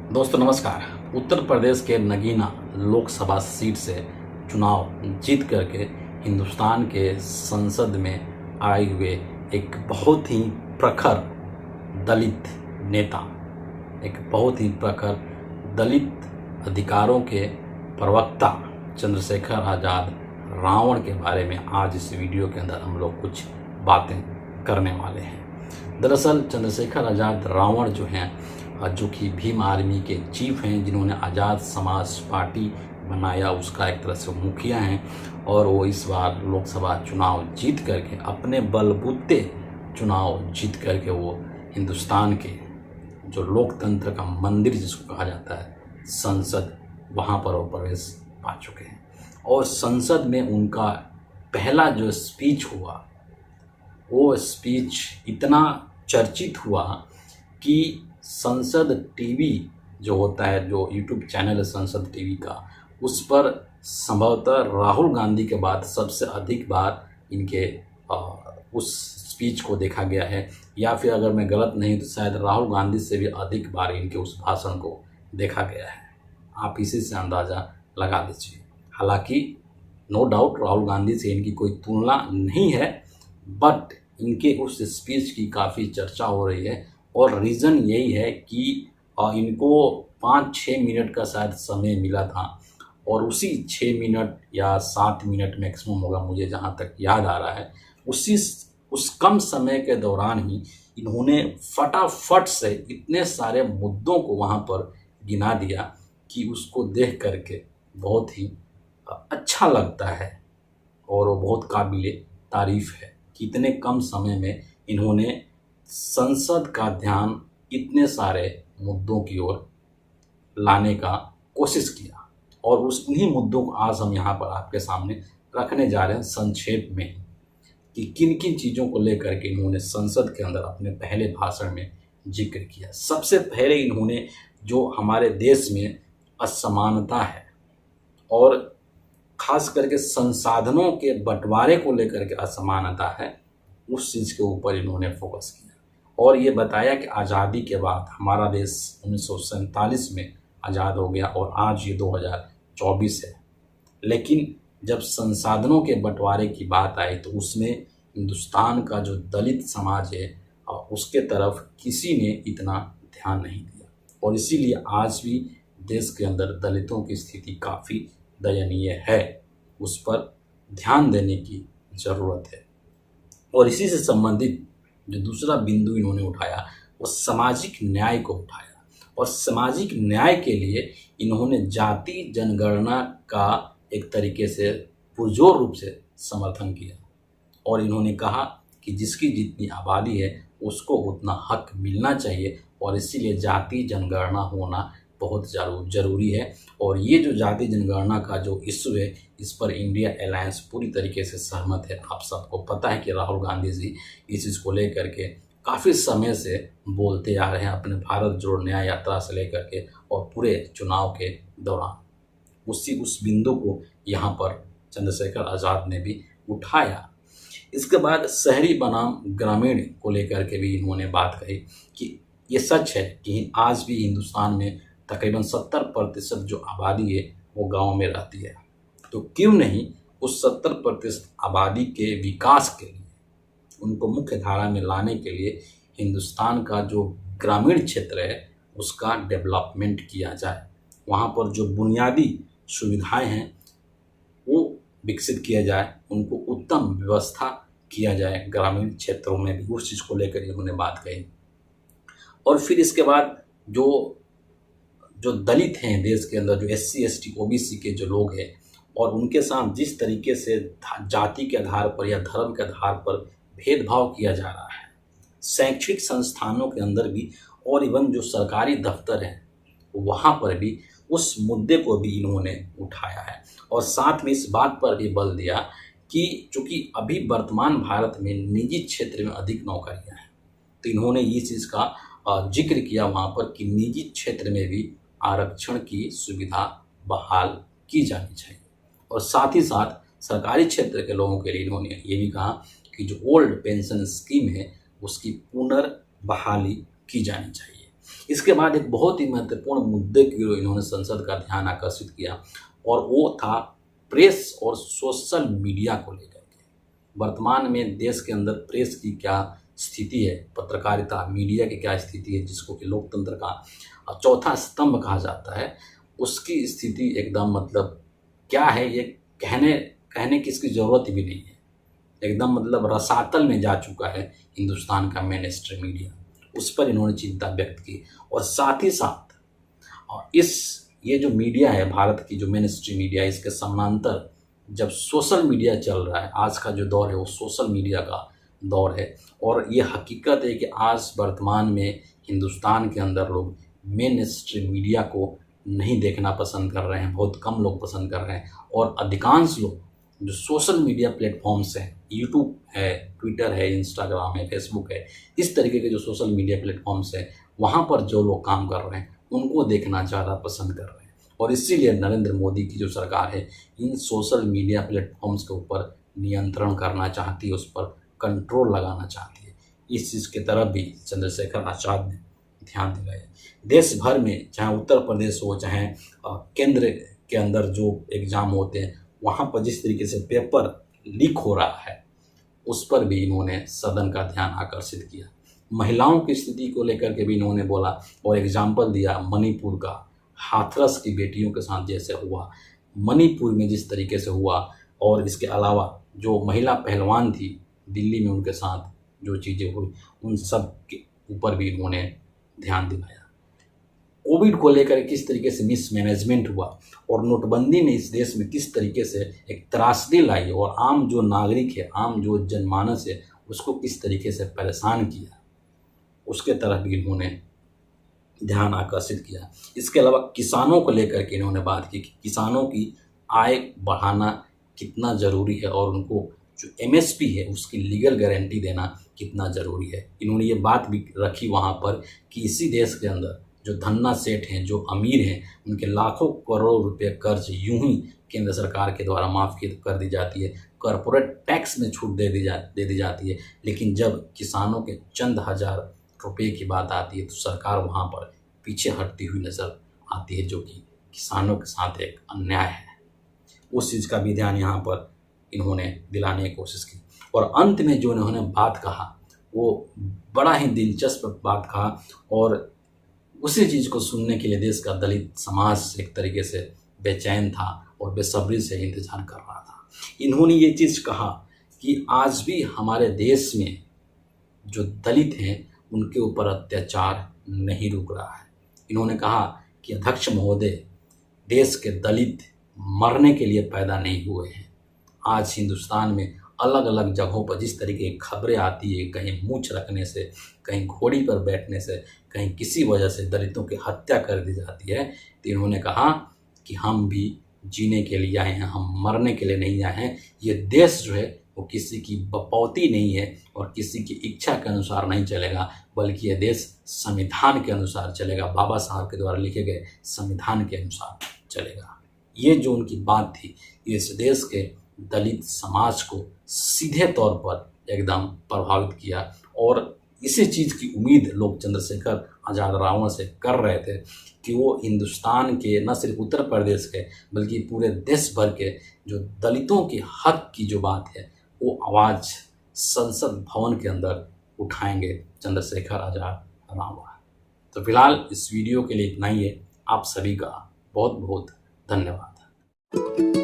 दोस्तों नमस्कार। उत्तर प्रदेश के नगीना लोकसभा सीट से चुनाव जीत करके हिंदुस्तान के संसद में आए हुए एक बहुत ही प्रखर दलित नेता, एक बहुत ही प्रखर दलित अधिकारों के प्रवक्ता चंद्रशेखर आज़ाद रावण के बारे में आज इस वीडियो के अंदर हम लोग कुछ बातें करने वाले हैं। दरअसल चंद्रशेखर आज़ाद रावण जो हैं, जो कि भीम आर्मी के चीफ हैं, जिन्होंने आज़ाद समाज पार्टी बनाया, उसका एक तरह से मुखिया हैं और वो इस बार लोकसभा चुनाव जीत करके अपने बलबूते चुनाव जीत करके वो हिंदुस्तान के जो लोकतंत्र का मंदिर जिसको कहा जाता है संसद, वहाँ पर वो प्रवेश पा चुके हैं। और संसद में उनका पहला जो स्पीच हुआ, वो स्पीच इतना चर्चित हुआ कि संसद टीवी जो होता है, जो यूट्यूब चैनल है संसद टीवी का, उस पर संभवतः राहुल गांधी के बाद सबसे अधिक बार इनके उस स्पीच को देखा गया है, या फिर अगर मैं गलत नहीं तो शायद राहुल गांधी से भी अधिक बार इनके उस भाषण को देखा गया है। आप इसी से अंदाज़ा लगा लीजिए। हालांकि नो डाउट राहुल गांधी से इनकी कोई तुलना नहीं है, बट इनके उस स्पीच की काफ़ी चर्चा हो रही है और रीज़न यही है कि इनको 5-6 मिनट का शायद समय मिला था और उसी 6 मिनट या 7 मिनट मैक्सिमम होगा, मुझे जहाँ तक याद आ रहा है, उस कम समय के दौरान ही इन्होंने फटाफट से इतने सारे मुद्दों को वहाँ पर गिना दिया कि उसको देख करके बहुत ही अच्छा लगता है और वो बहुत काबिले तारीफ़ है कि इतने कम समय में इन्होंने संसद का ध्यान इतने सारे मुद्दों की ओर लाने का कोशिश किया। और उन्हीं मुद्दों को आज हम यहाँ पर आपके सामने रखने जा रहे हैं संक्षेप में कि किन किन चीज़ों को लेकर के इन्होंने संसद के अंदर अपने पहले भाषण में जिक्र किया। सबसे पहले इन्होंने जो हमारे देश में असमानता है और ख़ास करके संसाधनों के बंटवारे को लेकर के असमानता है, उस चीज़ के ऊपर इन्होंने फोकस किया और ये बताया कि आज़ादी के बाद हमारा देश 1947 में आज़ाद हो गया और आज ये 2024 है, लेकिन जब संसाधनों के बंटवारे की बात आई तो उसमें हिंदुस्तान का जो दलित समाज है उसके तरफ किसी ने इतना ध्यान नहीं दिया और इसीलिए आज भी देश के अंदर दलितों की स्थिति काफ़ी दयनीय है। उस पर ध्यान देने की ज़रूरत है। और इसी से संबंधित जो दूसरा बिंदु इन्होंने उठाया वो सामाजिक न्याय को उठाया और सामाजिक न्याय के लिए इन्होंने जाति जनगणना का एक तरीके से पुरजोर रूप से समर्थन किया और इन्होंने कहा कि जिसकी जितनी आबादी है उसको उतना हक मिलना चाहिए और इसीलिए जाति जनगणना होना बहुत ज़रूरी है। और ये जो जाति जनगणना का जो इशू है, इस पर इंडिया अलायंस पूरी तरीके से सहमत है। आप सबको पता है कि राहुल गांधी जी इस चीज़ को लेकर के काफ़ी समय से बोलते आ रहे हैं, अपने भारत जोड़ो न्याय यात्रा से लेकर के और पूरे चुनाव के दौरान उस बिंदु को यहाँ पर चंद्रशेखर आज़ाद ने भी उठाया। इसके बाद शहरी बनाम ग्रामीण को लेकर के भी इन्होंने बात कही कि ये सच है कि आज भी हिंदुस्तान में तकरीबन 70% जो आबादी है वो गांव में रहती है, तो क्यों नहीं उस 70% आबादी के विकास के लिए, उनको मुख्य धारा में लाने के लिए हिंदुस्तान का जो ग्रामीण क्षेत्र है उसका डेवलपमेंट किया जाए, वहाँ पर जो बुनियादी सुविधाएं हैं वो विकसित किया जाए, उनको उत्तम व्यवस्था किया जाए ग्रामीण क्षेत्रों में भी। उस चीज़ को लेकर इन्होंने बात कही। और फिर इसके बाद जो दलित हैं देश के अंदर, जो SC ST OBC के जो लोग हैं और उनके साथ जिस तरीके से जाति के आधार पर या धर्म के आधार पर भेदभाव किया जा रहा है शैक्षिक संस्थानों के अंदर भी और इवन जो सरकारी दफ्तर हैं वहाँ पर भी, उस मुद्दे को भी इन्होंने उठाया है। और साथ में इस बात पर भी बल दिया कि चूँकि अभी वर्तमान भारत में निजी क्षेत्र में अधिक नौकरियाँ हैं, तो इन्होंने इस चीज़ का जिक्र किया वहाँ पर कि निजी क्षेत्र में भी आरक्षण की सुविधा बहाल की जानी चाहिए। और साथ ही साथ सरकारी क्षेत्र के लोगों के लिए इन्होंने ये भी कहा कि जो ओल्ड पेंशन स्कीम है उसकी पुनर्बहाली की जानी चाहिए। इसके बाद एक बहुत ही महत्वपूर्ण मुद्दे की ओर इन्होंने संसद का ध्यान आकर्षित किया और वो था प्रेस और सोशल मीडिया को लेकर के। वर्तमान में देश के अंदर प्रेस की क्या स्थिति है, पत्रकारिता मीडिया की क्या स्थिति है, जिसको कि लोकतंत्र का चौथा स्तंभ कहा जाता है, उसकी स्थिति एकदम मतलब क्या है ये कहने की इसकी ज़रूरत भी नहीं है। एकदम मतलब रसातल में जा चुका है हिंदुस्तान का मेन स्ट्रीम मीडिया। उस पर इन्होंने चिंता व्यक्त की और साथ ही साथ ये जो मीडिया है भारत की, जो मेन स्ट्रीम मीडिया है, इसके समानांतर जब सोशल मीडिया चल रहा है, आज का जो दौर है वो सोशल मीडिया का दौर है। और ये हकीकत है कि आज वर्तमान में हिंदुस्तान के अंदर लोग मेन स्ट्रीम मीडिया को नहीं देखना पसंद कर रहे हैं, बहुत कम लोग पसंद कर रहे हैं। और अधिकांश लोग जो सोशल मीडिया प्लेटफॉर्म्स हैं, यूट्यूब है, ट्विटर है, इंस्टाग्राम है, फेसबुक है, इस तरीके के जो सोशल मीडिया प्लेटफॉर्म्स हैं, वहाँ पर जो लोग काम कर रहे हैं उनको देखना ज़्यादा पसंद कर रहे हैं। और इसीलिए नरेंद्र मोदी की जो सरकार है इन सोशल मीडिया प्लेटफॉर्म्स के ऊपर नियंत्रण करना चाहती है, उस पर कंट्रोल लगाना चाहती है। इस चीज़ की तरफ भी चंद्रशेखर आज़ाद ने ध्यान दिलाया। देश भर में, चाहे उत्तर प्रदेश हो, चाहे केंद्र के अंदर जो एग्ज़ाम होते हैं, वहाँ पर जिस तरीके से पेपर लीक हो रहा है उस पर भी इन्होंने सदन का ध्यान आकर्षित किया। महिलाओं की स्थिति को लेकर के भी इन्होंने बोला और एग्जाम्पल दिया मणिपुर का, हाथरस की बेटियों के साथ जैसे हुआ, मणिपुर में जिस तरीके से हुआ, और इसके अलावा जो महिला पहलवान थी दिल्ली में, उनके साथ जो चीज़ें हुई, उन सब के ऊपर भी इन्होंने ध्यान दिलाया। कोविड को लेकर किस तरीके से मिसमैनेजमेंट हुआ और नोटबंदी ने इस देश में किस तरीके से एक त्रासदी लाई और आम जो नागरिक है, आम जो जनमानस है, उसको किस तरीके से परेशान किया, उसके तरफ भी इन्होंने ध्यान आकर्षित किया। इसके अलावा किसानों को लेकर के इन्होंने बात की कि किसानों की आय बढ़ाना कितना ज़रूरी है और उनको जो एमएसपी है उसकी लीगल गारंटी देना कितना ज़रूरी है। इन्होंने ये बात भी रखी वहाँ पर कि इसी देश के अंदर जो धन्ना सेठ हैं, जो अमीर हैं, उनके लाखों करोड़ रुपए कर्ज यूं ही केंद्र सरकार के द्वारा माफ़ कर दी जाती है, कॉरपोरेट टैक्स में छूट दे दी जाती है। लेकिन जब किसानों के चंद हज़ार रुपये की बात आती है तो सरकार वहाँ पर पीछे हटती हुई नज़र आती है, जो कि किसानों के साथ एक अन्याय है। उस चीज़ का भी ध्यान यहाँ पर इन्होंने दिलाने की कोशिश की। और अंत में जो इन्होंने बात कहा वो बड़ा ही दिलचस्प बात कहा और उसी चीज़ को सुनने के लिए देश का दलित समाज एक तरीके से बेचैन था और बेसब्री से इंतजार कर रहा था। इन्होंने ये चीज़ कहा कि आज भी हमारे देश में जो दलित हैं उनके ऊपर अत्याचार नहीं रुक रहा है। इन्होंने कहा कि अध्यक्ष महोदय, देश के दलित मरने के लिए पैदा नहीं हुए हैं। आज हिंदुस्तान में अलग अलग जगहों पर जिस तरीके की खबरें आती है, कहीं मूंछ रखने से, कहीं घोड़ी पर बैठने से, कहीं किसी वजह से दलितों की हत्या कर दी जाती है, तो इन्होंने कहा कि हम भी जीने के लिए आए हैं, हम मरने के लिए नहीं आए हैं। ये देश जो है वो किसी की बपौती नहीं है और किसी की इच्छा के अनुसार नहीं चलेगा, बल्कि ये देश संविधान के अनुसार चलेगा, बाबा साहब के द्वारा लिखे गए संविधान के अनुसार चलेगा। ये जो उनकी बात थी, इस देश के दलित समाज को सीधे तौर पर एकदम प्रभावित किया और इसी चीज़ की उम्मीद लोग चंद्रशेखर आज़ाद रावण से कर रहे थे कि वो हिंदुस्तान के न सिर्फ उत्तर प्रदेश के बल्कि पूरे देश भर के जो दलितों के हक की जो बात है वो आवाज़ संसद भवन के अंदर उठाएंगे चंद्रशेखर आज़ाद रावण। तो फिलहाल इस वीडियो के लिए इतना ही है। आप सभी का बहुत बहुत धन्यवाद।